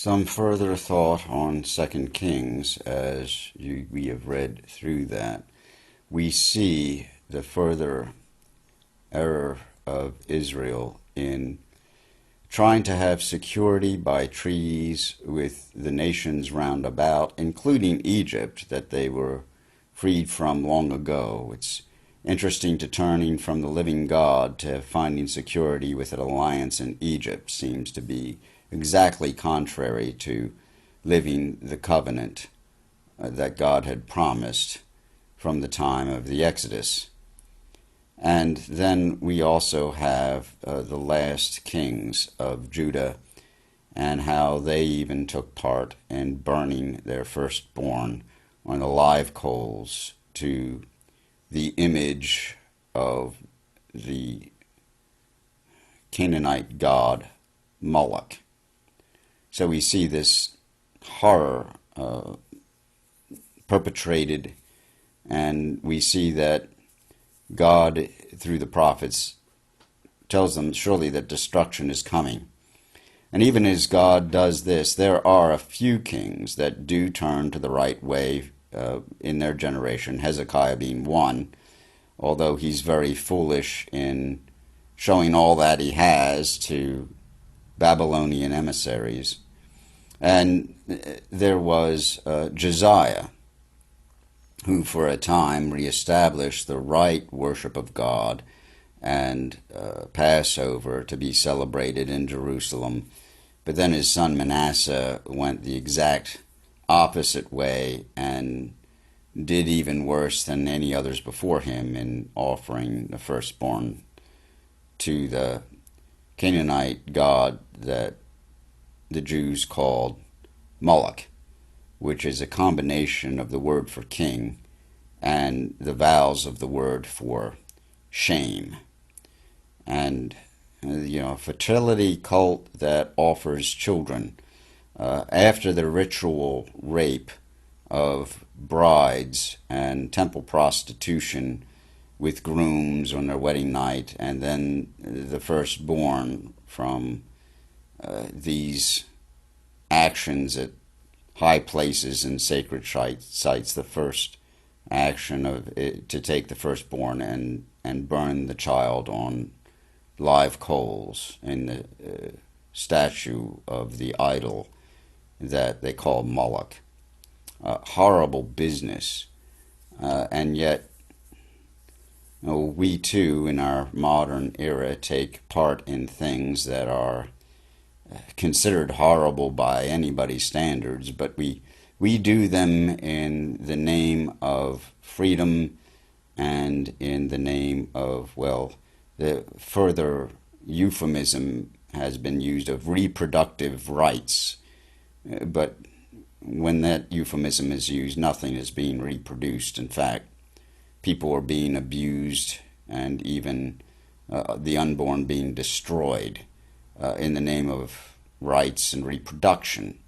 Some further thought on Second Kings as we have read through that. We see the further error of Israel in trying to have security by treaties with the nations round about, including Egypt, that they were freed from long ago. It's interesting to turning from the living God to finding security with an alliance in Egypt seems to be exactly contrary to living the covenant that God had promised from the time of the Exodus. And then we also have the last kings of Judah and how they even took part in burning their firstborn on the live coals to the image of the Canaanite god Moloch. So we see this horror perpetrated, and we see that God, through the prophets, tells them surely that destruction is coming. And even as God does this, there are a few kings that do turn to the right way in their generation, Hezekiah being one, although he's very foolish in showing all that he has to Babylonian emissaries. And there was Josiah, who for a time reestablished the right worship of God and Passover to be celebrated in Jerusalem. But then his son Manasseh went the exact opposite way and did even worse than any others before him in offering the firstborn to the Canaanite god that the Jews called Moloch, which is a combination of the word for king and the vowels of the word for shame. And, a fertility cult that offers children after the ritual rape of brides and temple prostitution with grooms on their wedding night, and then the firstborn from these actions at high places and sacred sites, the first action of it, to take the firstborn and burn the child on live coals in the statue of the idol that they call Moloch. Horrible business. And yet, we too, in our modern era, take part in things that are considered horrible by anybody's standards, but we do them in the name of freedom and in the name of, the further euphemism has been used of reproductive rights. But when that euphemism is used, nothing is being reproduced. In fact, people are being abused and even the unborn being destroyed in the name of rights and reproduction.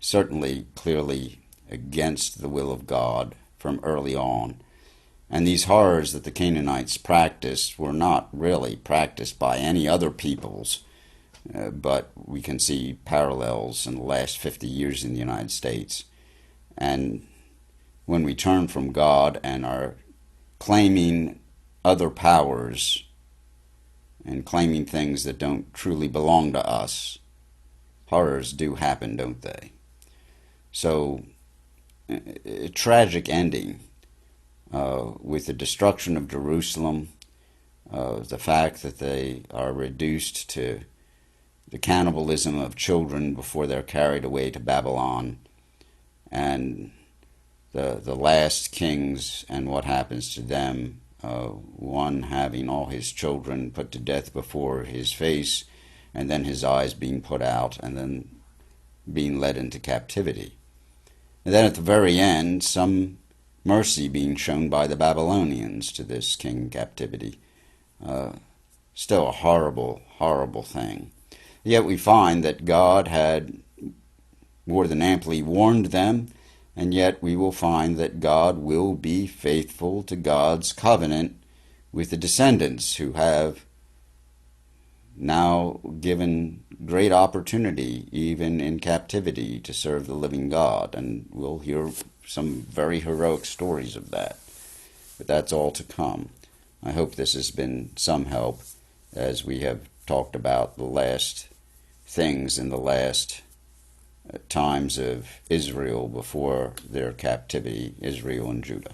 Certainly, clearly against the will of God from early on. And these horrors that the Canaanites practiced were not really practiced by any other peoples, but we can see parallels in the last 50 years in the United States. And when we turn from God and are claiming other powers and claiming things that don't truly belong to us, horrors do happen, don't they? So, a tragic ending with the destruction of Jerusalem, the fact that they are reduced to the cannibalism of children before they're carried away to Babylon, and the last kings and what happens to them, one having all his children put to death before his face, and then his eyes being put out, and then being led into captivity. And then at the very end, some mercy being shown by the Babylonians to this king in captivity. Still a horrible, horrible thing. Yet we find that God had more than amply warned them, and yet we will find that God will be faithful to God's covenant with the descendants who have now given great opportunity, even in captivity, to serve the living God. And we'll hear some very heroic stories of that. But that's all to come. I hope this has been some help as we have talked about the last things in the last times of Israel before their captivity, Israel and Judah.